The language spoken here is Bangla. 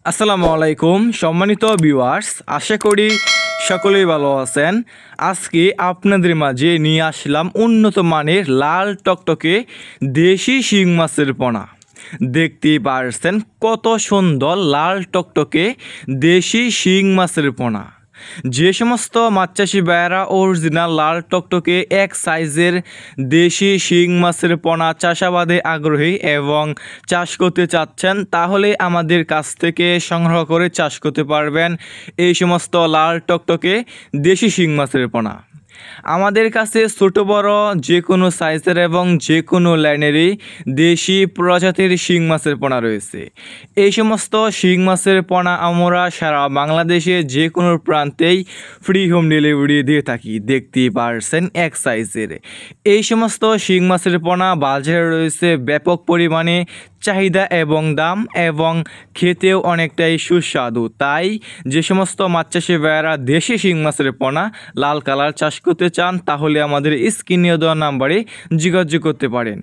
আসসালামু আলাইকুম সম্মানিত ভিউয়ার্স, আশা করি সকলেই ভালো আছেন। আজকে আপনাদের মাঝে নিয়ে আসলাম উন্নত মানের লাল টকটকে দেশি শিং মাছের পোনা। দেখতেই পারছেন কত সুন্দর লাল টকটকে দেশি শিং মাছের পোনা। যে সমস্ত মাছ চাষি ভাইয়েরা অরিজিনাল লাল টকটকে এক সাইজের দেশি শিং মাছের পোনা চাষাবাদে আগ্রহী এবং চাষ করতে চাচ্ছেন, তাহলে আমাদের কাছ থেকে সংগ্রহ করে চাষ করতে পারবেন এই সমস্ত লাল টকটকে দেশি শিং মাছের পোনা। আমাদের কাছে ছোট বড় যে কোনো সাইজের এবং যে কোনো লাইনেরই দেশি প্রজাতির শিং মাছের পোনা রয়েছে। এই সমস্ত শিং মাছের পোনা আমরা সারা বাংলাদেশে যে কোনো প্রান্তেই ফ্রি হোম ডেলিভারি দিয়ে থাকি। দেখতেই পারছেন এক সাইজের এই সমস্ত শিং মাছের পোনা বাজারে রয়েছে ব্যাপক পরিমাণে চাহিদা এবং দাম, এবং খেতেও অনেকটাই সুস্বাদু। তাই যে সমস্ত মাছ চাষি ভাইয়েরা দেশি শিং মাছের পোনা লাল কালার চাষ করতে চান, তাহলে আমাদের স্ক্রিনে দেওয়া নাম্বারে যোগাযোগ করতে পারেন।